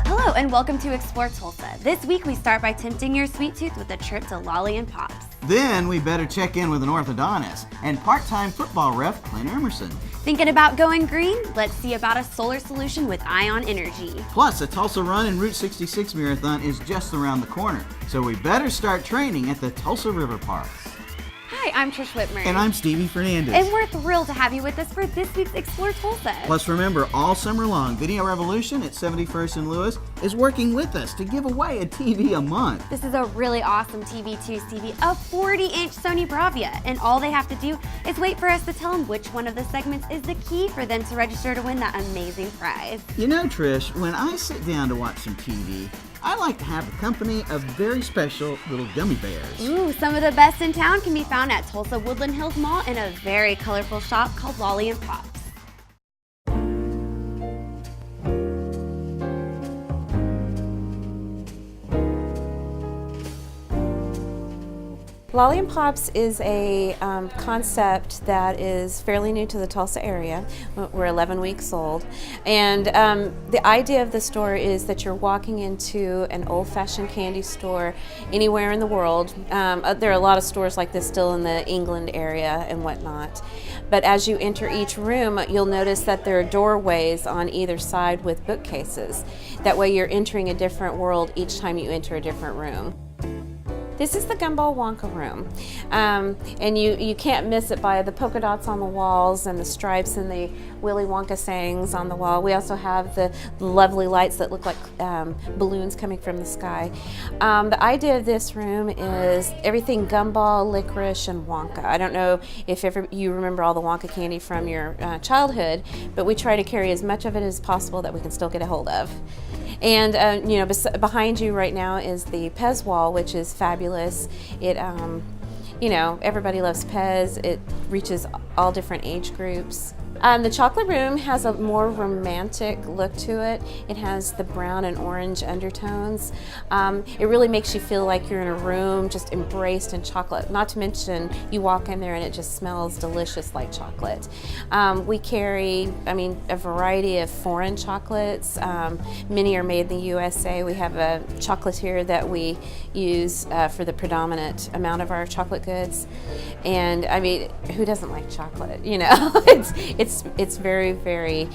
Hello and welcome to Explore Tulsa. This week we start by tempting your sweet tooth with a trip to Lolly and Pops. Then we better check in with an orthodontist and part-time football ref Clint Emerson. Thinking about going green? Let's see about a solar solution with Ion Energy. Plus, the Tulsa Run and Route 66 Marathon is just around the corner, so we better start training at the Tulsa River Parks. Hi, I'm Trish Whitmer. And I'm Stevie Fernandez. And we're thrilled to have you with us for this week's Explore Tulsa. Plus, remember, all summer long, Video Revolution at 71st and Lewis is working with us to give away a TV a month. This is a really awesome TV2 TV, a 40-inch Sony Bravia, and all they have to do is wait for us to tell them which one of the segments is the key for them to register to win that amazing prize. You know, Trish, when I sit down to watch some TV, I like to have the company of very special little gummy bears. Ooh, some of the best in town can be found at Tulsa Woodland Hills Mall in a very colorful shop called Lolly and Pops. Lolly and Pops is a concept that is fairly new to the Tulsa area. We're 11 weeks old. And the idea of the store is that you're walking into an old-fashioned candy store anywhere in the world. There are a lot of stores like this still in the England area and whatnot. But as you enter each room, you'll notice that there are doorways on either side with bookcases. That way you're entering a different world each time you enter a different room. This is the Gumball Wonka room, and you can't miss it by the polka dots on the walls and the stripes and the Willy Wonka sayings on the wall. We also have the lovely lights that look like balloons coming from the sky. The idea of this room is everything Gumball, licorice, and Wonka. I don't know if ever you remember all the Wonka candy from your childhood, but we try to carry as much of it as possible that we can still get a hold of. And you know, behind you right now is the Pez wall, which is fabulous. It, you know, everybody loves Pez. It reaches all different age groups. The chocolate room has a more romantic look to it. It has the brown and orange undertones. It really makes you feel like you're in a room just embraced in chocolate. Not to mention, you walk in there and it just smells delicious like chocolate. We carry, a variety of foreign chocolates. Many are made in the USA. We have a chocolatier that we use for the predominant amount of our chocolate goods. And I mean, who doesn't like chocolate? You know, it's very, very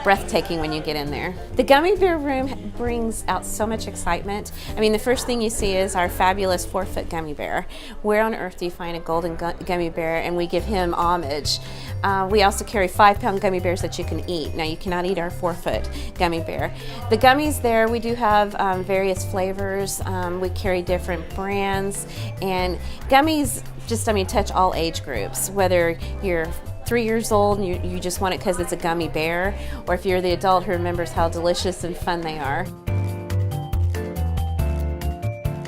breathtaking when you get in there. The gummy bear room brings out so much excitement. I mean, the first thing you see is our fabulous 4-foot gummy bear. Where on earth do you find a golden gummy bear? And we give him homage. We also carry 5-pound gummy bears that you can eat. Now, you cannot eat our 4-foot gummy bear. The gummies there, we do have various flavors. We carry different brands. And gummies just, touch all age groups, whether you're 3 years old and you just want it because it's a gummy bear, or if you're the adult who remembers how delicious and fun they are.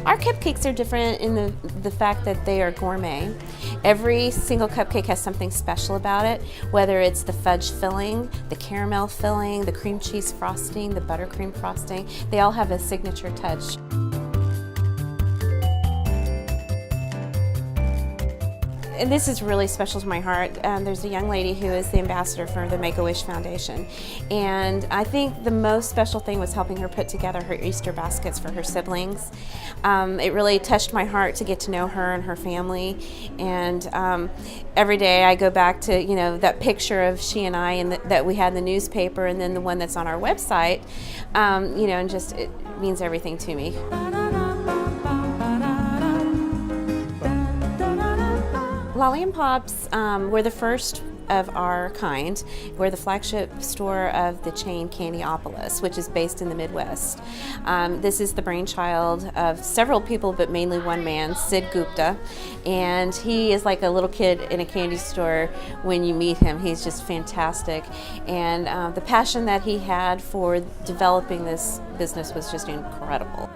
Our cupcakes are different in the fact that they are gourmet. Every single cupcake has something special about it, whether it's the fudge filling, the caramel filling, the cream cheese frosting, the buttercream frosting. They all have a signature touch. And this is really special to my heart. There's a young lady who is the ambassador for the Make-A-Wish Foundation. And I think the most special thing was helping her put together her Easter baskets for her siblings. It really touched my heart to get to know her and her family. And every day I go back to, you know, that picture of she and I and that we had in the newspaper, and then the one that's on our website, you know, and just it means everything to me. Lolly and Pops, we're the first of our kind. We're the flagship store of the chain Candyopolis, which is based in the Midwest. This is the brainchild of several people, but mainly one man, Sid Gupta, and he is like a little kid in a candy store when you meet him. He's just fantastic, and the passion that he had for developing this business was just incredible.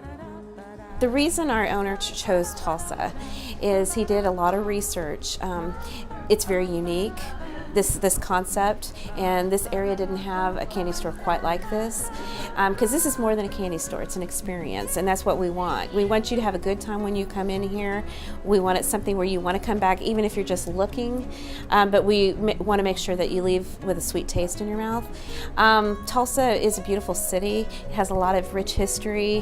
The reason our owner chose Tulsa is he did a lot of research. It's very unique. this concept, and this area didn't have a candy store quite like this, because this is more than a candy store. It's an experience, and that's what we want. We want you to have a good time when you come in here. We want it something where you want to come back even if you're just looking, but we want to make sure that you leave with a sweet taste in your mouth. Tulsa is a beautiful city. It has a lot of rich history,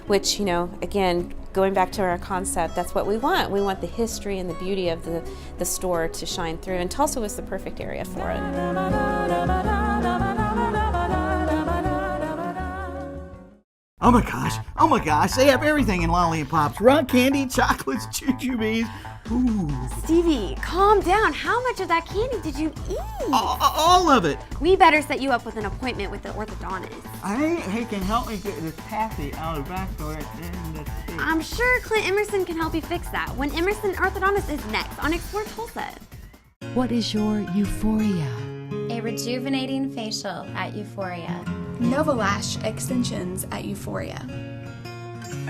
which, you know, again, going back to our concept, that's what we want. We want the history and the beauty of the store to shine through, and Tulsa was the perfect area for it. Oh my gosh, they have everything in lollipops. Rock candy, chocolates, jujubes. Ooh. Stevie, calm down. How much of that candy did you eat? All of it. We better set you up with an appointment with the orthodontist. He can help me get this taffy out of the back door in the teeth. I'm sure Clint Emerson can help you fix that when Emerson Orthodontist is next on Explore Tulsa. What is your euphoria? A rejuvenating facial at Euphoria. Novalash extensions at Euphoria.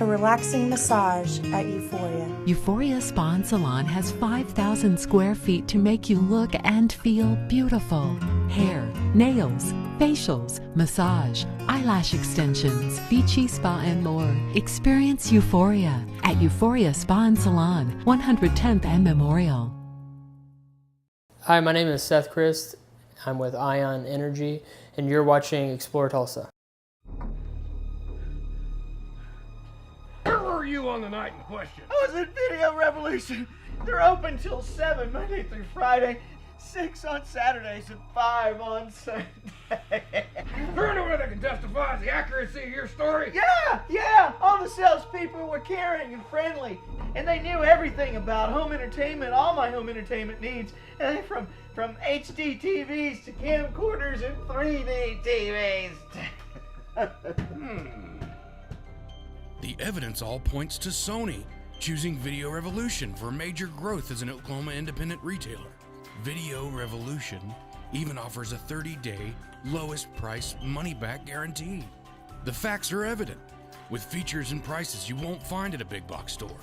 A relaxing massage at Euphoria. Euphoria Spa and Salon has 5,000 square feet to make you look and feel beautiful. Hair, nails, facials, massage, eyelash extensions, beachy spa and more. Experience Euphoria at Euphoria Spa and Salon, 110th and Memorial. Hi, my name is Seth Christ. I'm with Ion Energy, and you're watching Explore Tulsa. Where were you on the night in question? I was at Video Revolution. They're open till 7 Monday through Friday, 6 on Saturdays, and 5 on Sunday. Is there anyone that can testify to the accuracy of your story? Yeah. All the salespeople were caring and friendly, and they knew everything about home entertainment, all my home entertainment needs, and they from HD TVs to camcorders and 3D TVs. The evidence all points to Sony choosing Video Revolution for major growth as an Oklahoma independent retailer. Video Revolution even offers a 30-day lowest price money-back guarantee. The facts are evident, with features and prices you won't find at a big box store.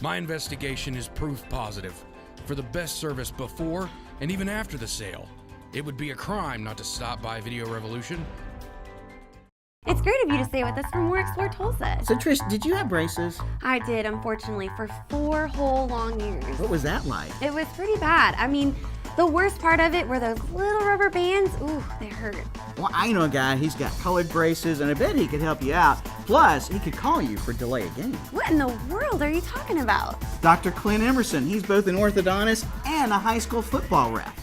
My investigation is proof positive for the best service before and even after the sale. It would be a crime not to stop by Video Revolution. It's great of you to stay with us for more Explore Tulsa. So Trish, did you have braces? I did, unfortunately, for 4 whole long years. What was that like? It was pretty bad. I mean, the worst part of it were those little rubber bands. Ooh, they hurt. Well, I know a guy, he's got colored braces, and I bet he could help you out. Plus, he could call you for delay of game. What in the world are you talking about? Dr. Clint Emerson, he's both an orthodontist and a high school football ref.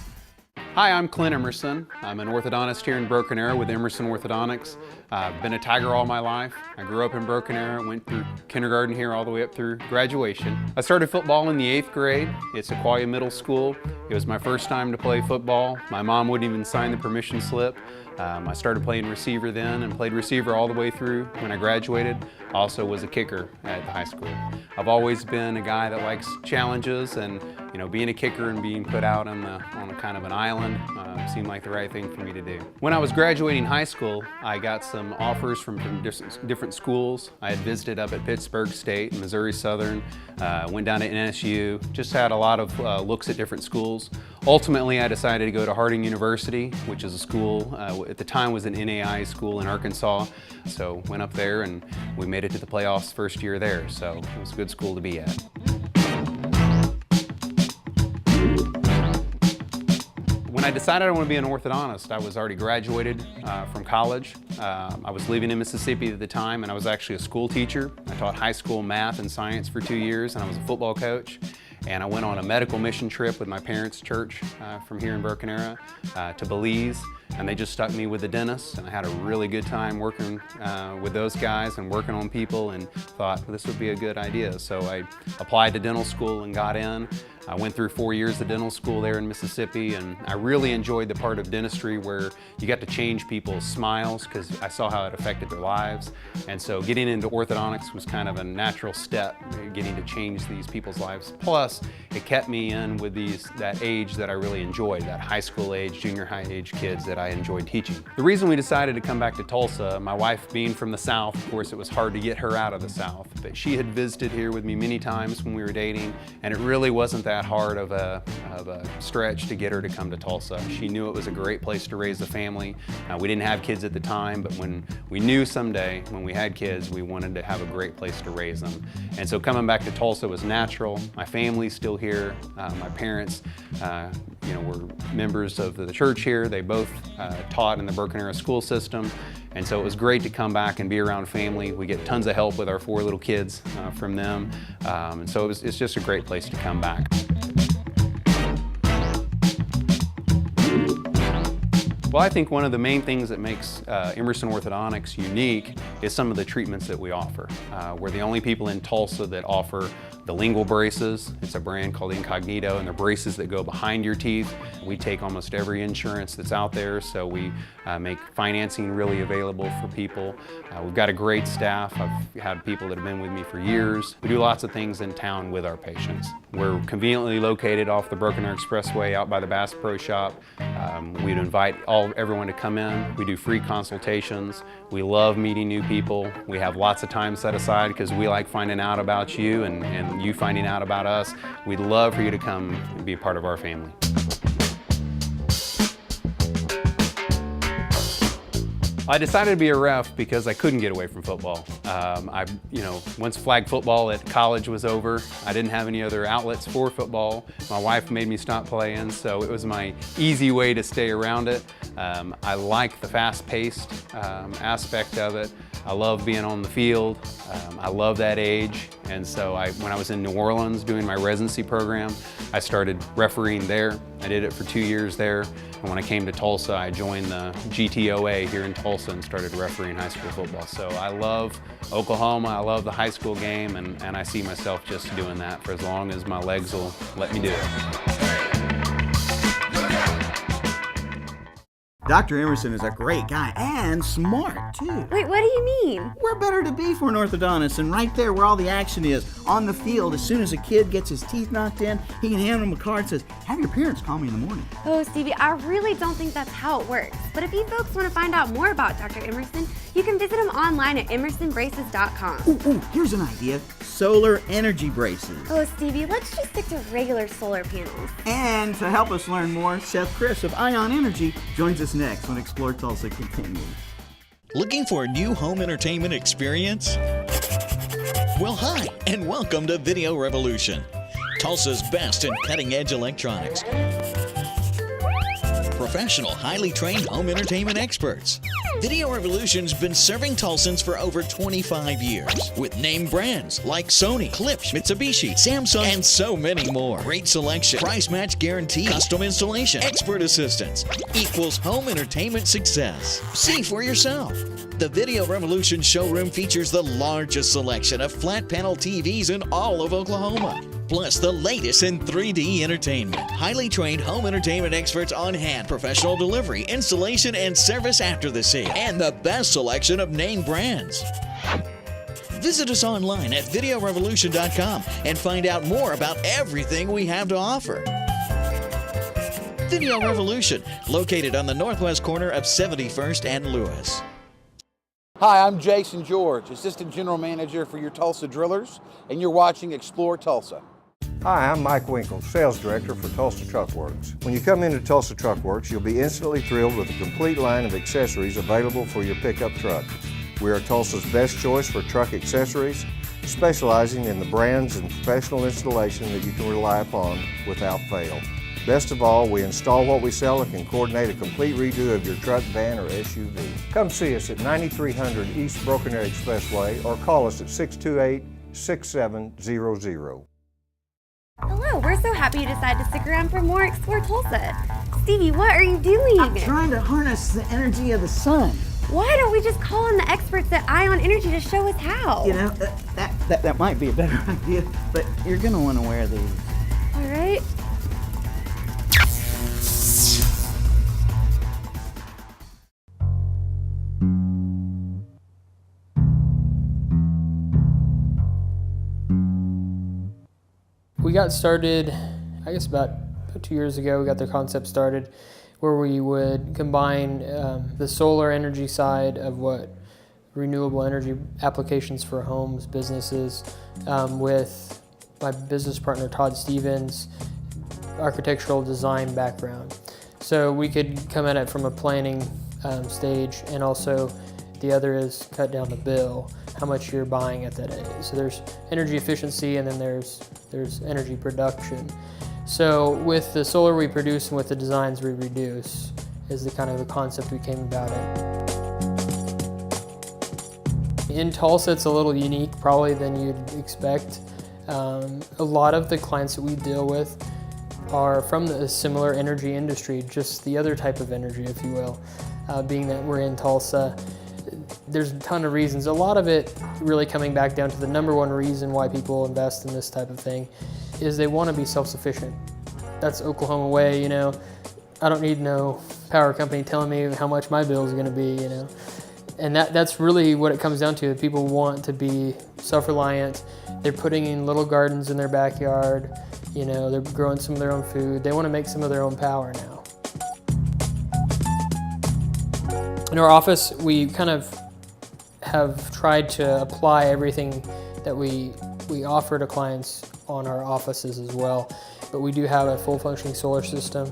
Hi, I'm Clint Emerson. I'm an orthodontist here in Broken Arrow with Emerson Orthodontics. I've been a Tiger all my life. I grew up in Broken Arrow, went through kindergarten here all the way up through graduation. I started football in the 8th grade. It's Sequoia Middle School. It was my first time to play football. My mom wouldn't even sign the permission slip. I started playing receiver then and played receiver all the way through when I graduated. Also was a kicker at the high school. I've always been a guy that likes challenges, and being a kicker and being put out on a kind of an island seemed like the right thing for me to do. When I was graduating high school, I got some offers from different schools. I had visited up at Pittsburgh State, Missouri Southern, went down to NSU, just had a lot of looks at different schools. Ultimately, I decided to go to Harding University, which is a school, at the time was an NAI school in Arkansas. So went up there and we made it to the playoffs first year there. So it was a good school to be at. When I decided I want to be an orthodontist, I was already graduated from college. I was living in Mississippi at the time, and I was actually a school teacher. I taught high school math and science for 2 years, and I was a football coach. And I went on a medical mission trip with my parents' church from here in Broken Arrow to Belize, and they just stuck me with the dentist, and I had a really good time working with those guys and working on people, and thought this would be a good idea. So I applied to dental school and got in. I went through 4 years of dental school there in Mississippi, and I really enjoyed the part of dentistry where you got to change people's smiles, because I saw how it affected their lives. And so getting into orthodontics was kind of a natural step, getting to change these people's lives. Plus, it kept me in with that age that I really enjoyed, that high school age, junior high age kids that I enjoyed teaching. The reason we decided to come back to Tulsa, my wife being from the South, of course it was hard to get her out of the South, but she had visited here with me many times when we were dating, and it really wasn't that hard of a stretch to get her to come to Tulsa. She knew it was a great place to raise a family. We didn't have kids at the time, but when we knew someday when we had kids, we wanted to have a great place to raise them. And so coming back to Tulsa was natural. My family's still here. My parents were members of the church here. They both taught in the Broken Arrow school system. And so it was great to come back and be around family. We get tons of help with our 4 little kids from them. And so it's just a great place to come back. Well, I think one of the main things that makes Emerson Orthodontics unique is some of the treatments that we offer. We're the only people in Tulsa that offer the lingual braces. It's a brand called Incognito, and they're braces that go behind your teeth. We take almost every insurance that's out there, so we make financing really available for people. We've got a great staff. I've had people that have been with me for years. We do lots of things in town with our patients. We're conveniently located off the Broken Arrow Expressway out by the Bass Pro Shop. We'd invite everyone to come in. We do free consultations. We love meeting new people. We have lots of time set aside because we like finding out about you and you finding out about us. We'd love for you to come and be a part of our family. I decided to be a ref because I couldn't get away from football. Once flag football at college was over, I didn't have any other outlets for football. My wife made me stop playing, so it was my easy way to stay around it. I like the fast-paced aspect of it. I love being on the field. I love that age, and so when I was in New Orleans doing my residency program, I started refereeing there. I did it for 2 years there, and when I came to Tulsa, I joined the GTOA here in Tulsa and started refereeing high school football. So I love Oklahoma, I love the high school game, and I see myself just doing that for as long as my legs will let me do it. Dr. Emerson is a great guy and smart, too. Wait, what do you mean? Where better to be for an orthodontist than right there where all the action is, on the field. As soon as a kid gets his teeth knocked in, he can hand him a card that says, have your parents call me in the morning. Oh, Stevie, I really don't think that's how it works. But if you folks want to find out more about Dr. Emerson, you can visit him online at emersonbraces.com. Ooh, here's an idea. Solar energy braces. Oh, Stevie, let's just stick to regular solar panels. And to help us learn more, Seth Chris of Ion Energy joins us next when Explore Tulsa continues. Looking for a new home entertainment experience? Well, hi, and welcome to Video Revolution, Tulsa's best in cutting-edge electronics. Professional, highly trained home entertainment experts. Video Revolution's been serving Tulsans for over 25 years with name brands like Sony, Klipsch, Mitsubishi, Samsung, and so many more. Great selection, price match guarantee, custom installation, expert assistance equals home entertainment success. See for yourself. The Video Revolution showroom features the largest selection of flat panel TVs in all of Oklahoma. Plus the latest in 3D entertainment. Highly trained home entertainment experts on hand. Professional delivery, installation, and service after the sale. And the best selection of name brands. Visit us online at videorevolution.com and find out more about everything we have to offer. Video Revolution, located on the northwest corner of 71st and Lewis. Hi, I'm Jason George, Assistant General Manager for your Tulsa Drillers, and you're watching Explore Tulsa. Hi, I'm Mike Winkle, Sales Director for Tulsa Truck Works. When you come into Tulsa Truck Works, you'll be instantly thrilled with a complete line of accessories available for your pickup truck. We are Tulsa's best choice for truck accessories, specializing in the brands and professional installation that you can rely upon without fail. Best of all, we install what we sell and can coordinate a complete redo of your truck, van, or SUV. Come see us at 9300 East Broken Arrow Expressway or call us at 628-6700. Hello, we're so happy you decided to stick around for more Explore Tulsa. Stevie, what are you doing? I'm trying to harness the energy of the sun. Why don't we just call in the experts at Ion Energy to show us how? You know, that might be a better idea, but you're going to want to wear these. All right. We got started, I guess about 2 years ago. We got the concept started where we would combine the solar energy side of what renewable energy applications for homes, businesses, with my business partner Todd Stevens' architectural design background. So we could come at it from a planning stage, and also the other is cut down the bill, how much you're buying at that age. So there's energy efficiency, and then there's energy production. So with the solar we produce and with the designs we reduce is the kind of the concept we came about it. In Tulsa, it's a little unique probably than you'd expect. A lot of the clients that we deal with are from the similar energy industry, just the other type of energy, if you will. Being that we're in Tulsa, there's a ton of reasons. A lot of it really coming back down to the number one reason why people invest in this type of thing is they want to be self-sufficient. That's Oklahoma way, you know. I don't need no power company telling me how much my bill is going to be, you know. And that's really what it comes down to. People want to be self-reliant. They're putting in little gardens in their backyard. You know, they're growing some of their own food. They want to make some of their own power now. In our office, we kind of have tried to apply everything that we offer to clients on our offices as well. But we do have a full functioning solar system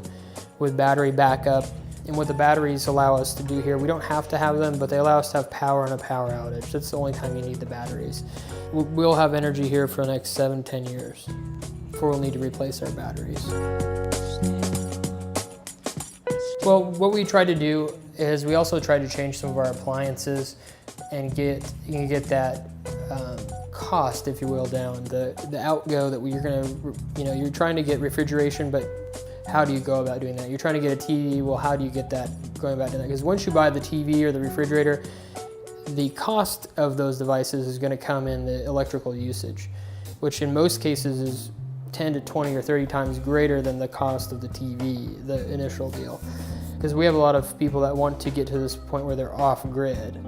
with battery backup. And what the batteries allow us to do here, we don't have to have them, but they allow us to have power in a power outage. That's the only time you need the batteries. We'll have energy here for the next 7-10 years before we'll need to replace our batteries. Well, what we try to do is we also try to change some of our appliances and get that cost, if you will, down. The outgo that you're trying to get refrigeration, but how do you go about doing that? You're trying to get a TV, well, how do you get that going about doing that? Because once you buy the TV or the refrigerator, the cost of those devices is going to come in the electrical usage, which in most cases is 10 to 20 or 30 times greater than the cost of the TV, the initial deal. Because we have a lot of people that want to get to this point where they're off-grid,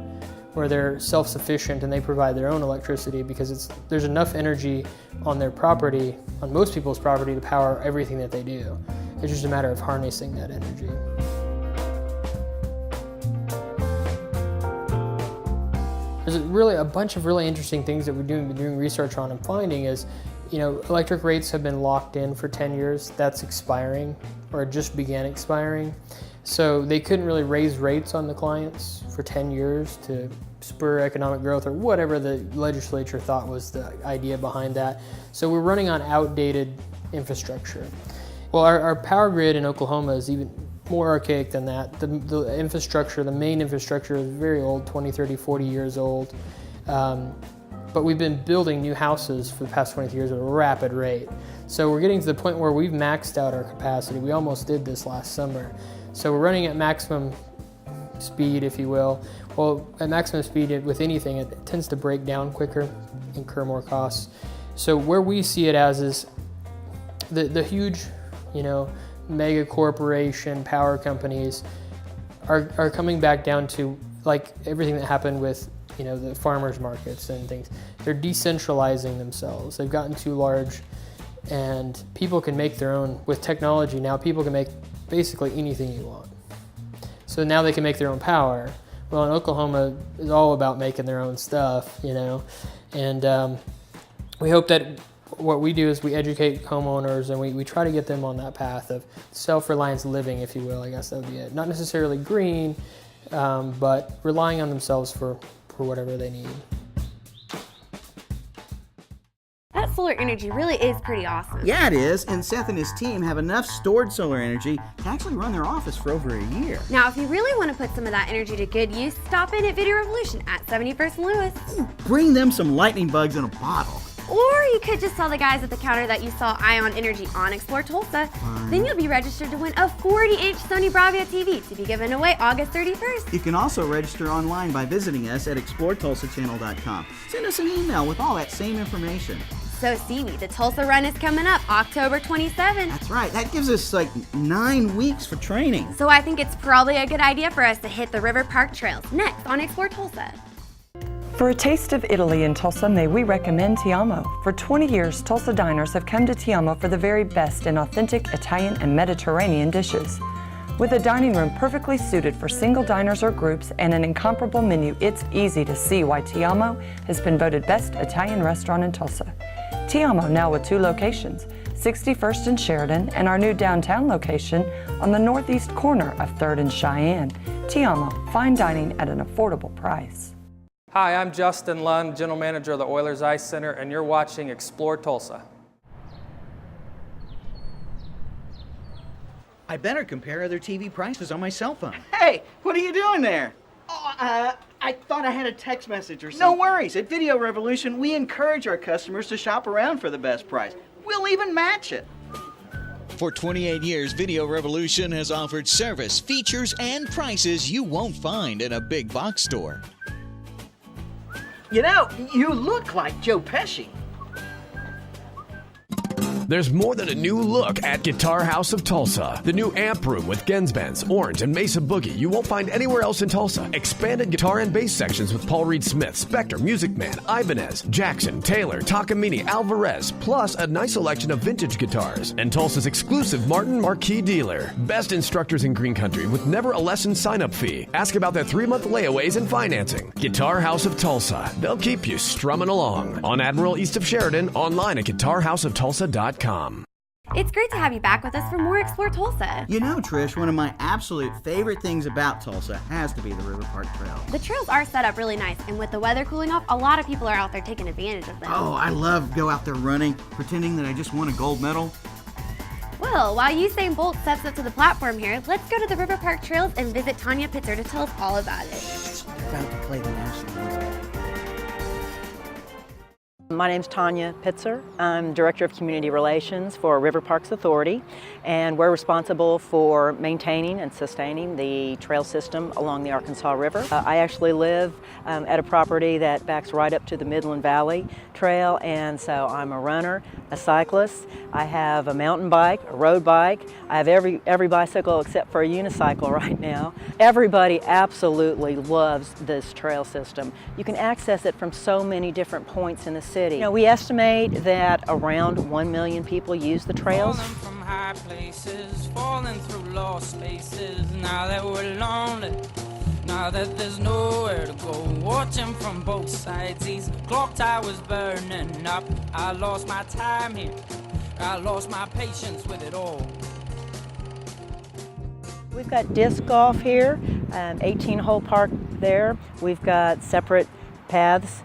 where they're self-sufficient and they provide their own electricity because there's enough energy on their property, on most people's property, to power everything that they do. It's just a matter of harnessing that energy. There's really a bunch of really interesting things that we're doing research on and finding is, you know, electric rates have been locked in for 10 years. That's expiring, or just began expiring. So they couldn't really raise rates on the clients for 10 years to spur economic growth or whatever the legislature thought was the idea behind that. So we're running on outdated infrastructure. Well, our power grid in Oklahoma is even more archaic than that. The infrastructure, the main infrastructure is very old, 20, 30, 40 years old. But we've been building new houses for the past 20 years at a rapid rate. So we're getting to the point where we've maxed out our capacity. We almost did this last summer. So we're running at maximum speed, if you will. Well, at maximum speed with anything, it tends to break down quicker, incur more costs. So where we see it as is the huge, you know, mega corporation power companies are coming back down to like everything that happened with, you know, the farmers markets and things. They're decentralizing themselves. They've gotten too large, and people can make their own. With technology now, people can make basically anything you want. So now they can make their own power. Well, in Oklahoma, it's all about making their own stuff, you know. And we hope that what we do is we educate homeowners, and we try to get them on that path of self-reliance living, if you will. I guess that would be it. Not necessarily green, but relying on themselves for whatever they need. That solar energy really is pretty awesome. Yeah, it is, and Seth and his team have enough stored solar energy to actually run their office for over a year. Now, if you really want to put some of that energy to good use, stop in at Video Revolution at 71st and Lewis. Bring them some lightning bugs in a bottle. Or you could just tell the guys at the counter that you saw Ion Energy on Explore Tulsa. Then you'll be registered to win a 40-inch Sony Bravia TV to be given away August 31st. You can also register online by visiting us at exploretulsachannel.com. Send us an email with all that same information. So Stevie, the Tulsa Run is coming up October 27th. That's right. That gives us like 9 weeks for training. So I think it's probably a good idea for us to hit the River Park Trails next on Explore Tulsa. For a taste of Italy in Tulsa, may we recommend Ti Amo. For 20 years, Tulsa diners have come to Ti Amo for the very best in authentic Italian and Mediterranean dishes. With a dining room perfectly suited for single diners or groups and an incomparable menu, it's easy to see why Ti Amo has been voted best Italian restaurant in Tulsa. Ti Amo now with 2 locations, 61st and Sheridan, and our new downtown location on the northeast corner of 3rd and Cheyenne. Ti Amo, fine dining at an affordable price. Hi, I'm Justin Lund, General Manager of the Oilers Ice Center, and you're watching Explore Tulsa. I better compare other TV prices on my cell phone. Hey, what are you doing there? Oh, I thought I had a text message or something. No worries. At Video Revolution, we encourage our customers to shop around for the best price. We'll even match it. For 28 years, Video Revolution has offered service, features, and prices you won't find in a big box store. You know, you look like Joe Pesci. There's more than a new look at Guitar House of Tulsa. The new amp room with Gensbands, Orange, and Mesa Boogie you won't find anywhere else in Tulsa. Expanded guitar and bass sections with Paul Reed Smith, Spector, Music Man, Ibanez, Jackson, Taylor, Takamine, Alvarez, plus a nice selection of vintage guitars. And Tulsa's exclusive Martin Marquis dealer. Best instructors in Green Country with never a lesson sign-up fee. Ask about their 3-month layaways and financing. Guitar House of Tulsa. They'll keep you strumming along. On Admiral east of Sheridan, online at guitarhouseoftulsa.com. It's great to have you back with us for more Explore Tulsa. You know, Trish, one of my absolute favorite things about Tulsa has to be the River Park Trail. The trails are set up really nice, and with the weather cooling off, a lot of people are out there taking advantage of them. Oh, I love go out there running, pretending that I just won a gold medal. Well, while Usain Bolt steps up to the platform here, let's go to the River Park Trails and visit Tanya Pitzer to tell us all about it. About to play the national anthem. My name's Tanya Pitzer. I'm Director of Community Relations for River Parks Authority, and we're responsible for maintaining and sustaining the trail system along the Arkansas River. I actually live at a property that backs right up to the Midland Valley Trail, and so I'm a runner, a cyclist. I have a mountain bike, a road bike. I have every bicycle except for a unicycle right now. Everybody absolutely loves this trail system. You can access it from so many different points in the city. You know, we estimate that around 1 million people use the trails. Falling from high places, falling through lost spaces. Now that we're lonely, now that there's nowhere to go, watching from both sides, these clock towers burning up. I lost my time here, I lost my patience with it all. We've got disc golf here, 18-hole park there. We've got separate paths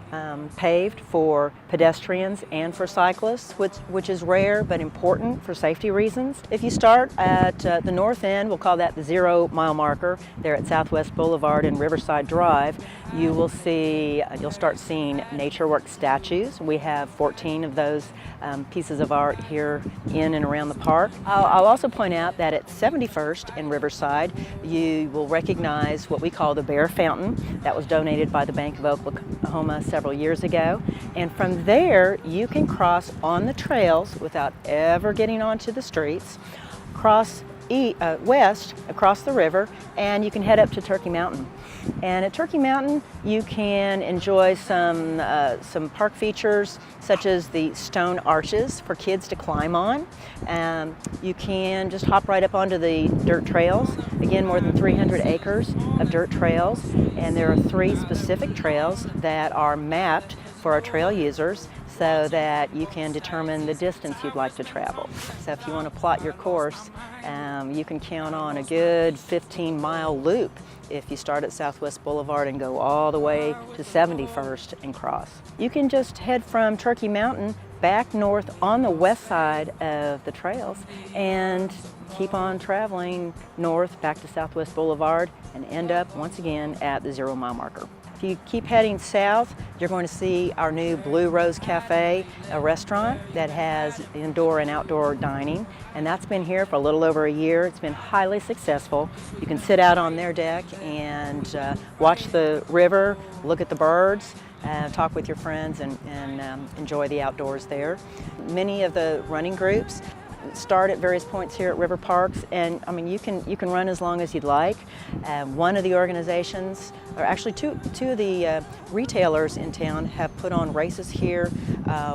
paved for pedestrians and for cyclists, which is rare but important for safety reasons. If you start at the north end, we'll call that the 0 mile marker, there at Southwest Boulevard and Riverside Drive, you'll start seeing NatureWorks statues. We have 14 of those pieces of art here in and around the park. I'll also point out that at 71st in Riverside, you will recognize what we call the Bear Fountain. That was donated by the Bank of Oklahoma several years ago. And from there, you can cross on the trails without ever getting onto the streets, cross west across the river, and you can head up to Turkey Mountain. And at Turkey Mountain, you can enjoy some park features such as the stone arches for kids to climb on. You can just hop right up onto the dirt trails. Again, more than 300 acres of dirt trails, and there are 3 specific trails that are mapped for our trail users so that you can determine the distance you'd like to travel. So if you want to plot your course, you can count on a good 15-mile loop if you start at Southwest Boulevard and go all the way to 71st and cross. You can just head from Turkey Mountain back north on the west side of the trails and keep on traveling north back to Southwest Boulevard and end up once again at the 0 mile marker. If you keep heading south, you're going to see our new Blue Rose Cafe, a restaurant that has indoor and outdoor dining, and that's been here for a little over a year. It's been highly successful. You can sit out on their deck and watch the river, look at the birds, talk with your friends and enjoy the outdoors there. Many of the running groups start at various points here at river parks, and I mean you can run as long as you'd like. One of the organizations, or actually two of the retailers in town, have put on races here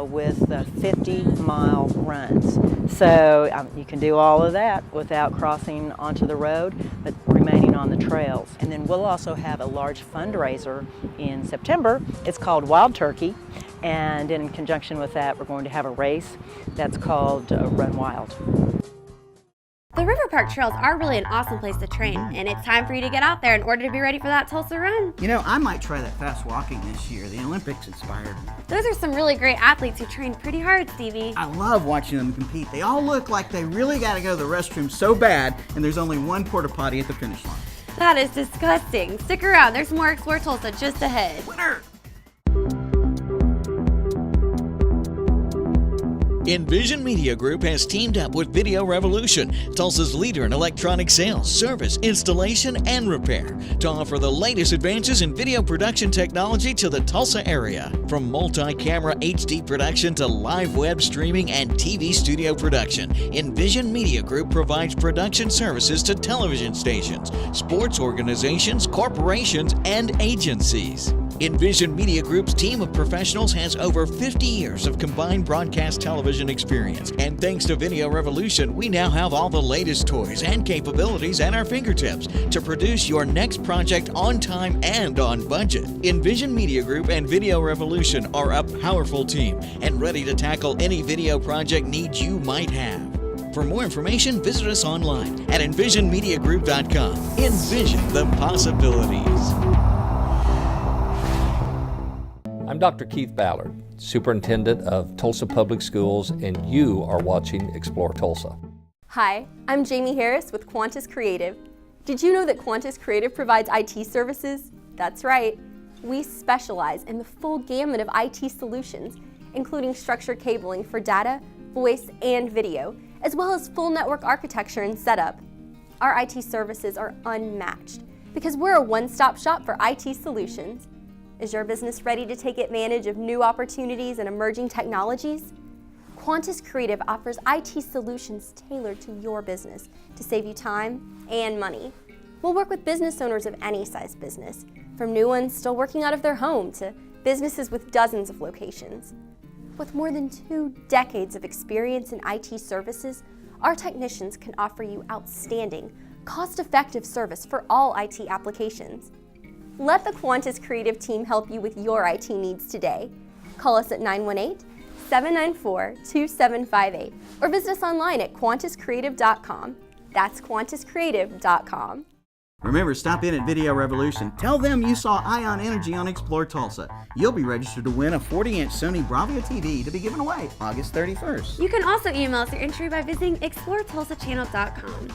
with 50-mile runs. So you can do all of that without crossing onto the road, but remaining on the trails. And then we'll also have a large fundraiser in September. It's called Wild Turkey, and in conjunction with that, we're going to have a race that's called Run Wild. The River Park trails are really an awesome place to train, and it's time for you to get out there in order to be ready for that Tulsa run. You know, I might try that fast walking this year. The Olympics inspired me. Those are some really great athletes who train pretty hard, Stevie. I love watching them compete. They all look like they really got to go to the restroom so bad, and there's only one porta potty at the finish line. That is disgusting. Stick around, there's more Explore Tulsa just ahead. Winner! Envision Media Group has teamed up with Video Revolution, Tulsa's leader in electronic sales, service, installation, and repair, to offer the latest advances in video production technology to the Tulsa area. From multi-camera HD production to live web streaming and TV studio production, Envision Media Group provides production services to television stations, sports organizations, corporations, and agencies. Envision Media Group's team of professionals has over 50 years of combined broadcast television experience, and thanks to Video Revolution, we now have all the latest toys and capabilities at our fingertips to produce your next project on time and on budget. Envision Media Group and Video Revolution are a powerful team and ready to tackle any video project needs you might have. For more information, visit us online at envisionmediagroup.com. Envision the possibilities. I'm Dr. Keith Ballard, Superintendent of Tulsa Public Schools, and you are watching Explore Tulsa. Hi, I'm Jamie Harris with Quantus Creative. Did you know that Quantus Creative provides IT services? That's right. We specialize in the full gamut of IT solutions, including structured cabling for data, voice, and video, as well as full network architecture and setup. Our IT services are unmatched because we're a one-stop shop for IT solutions. Is your business ready to take advantage of new opportunities and emerging technologies? Quantus Creative offers IT solutions tailored to your business to save you time and money. We'll work with business owners of any size business, from new ones still working out of their home to businesses with dozens of locations. With more than 2 decades of experience in IT services, our technicians can offer you outstanding, cost-effective service for all IT applications. Let the Quantus Creative team help you with your IT needs today. Call us at 918-794-2758 or visit us online at quantuscreative.com. That's quantuscreative.com. Remember, stop in at Video Revolution. Tell them you saw Ion Energy on Explore Tulsa. You'll be registered to win a 40-inch Sony Bravia TV to be given away August 31st. You can also email us your entry by visiting exploretulsachannel.com.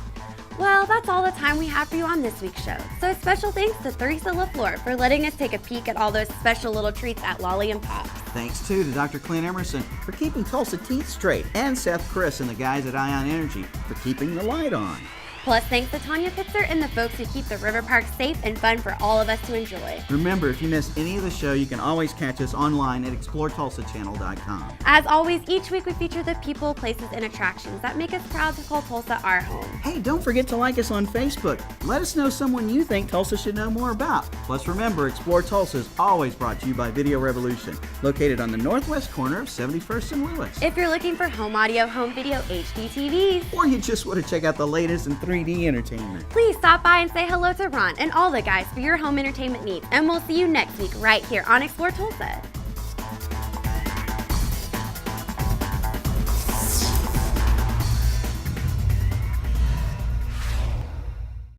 Well, that's all the time we have for you on this week's show. So special thanks to Theresa LaFleur for letting us take a peek at all those special little treats at Lolly and Pops. Thanks, too, to Dr. Clint Emerson for keeping Tulsa teeth straight, and Seth Chris and the guys at Ion Energy for keeping the light on. Plus, thanks to Tanya Pitzer and the folks who keep the river park safe and fun for all of us to enjoy. Remember, if you missed any of the show, you can always catch us online at exploretulsachannel.com. As always, each week we feature the people, places, and attractions that make us proud to call Tulsa our home. Hey, don't forget to like us on Facebook. Let us know someone you think Tulsa should know more about. Plus, remember, Explore Tulsa is always brought to you by Video Revolution, located on the northwest corner of 71st and Lewis. If you're looking for home audio, home video, HD TVs, or you just want to check out the latest in 3D entertainment, please stop by and say hello to Ron and all the guys for your home entertainment needs. And we'll see you next week right here on Explore Tulsa.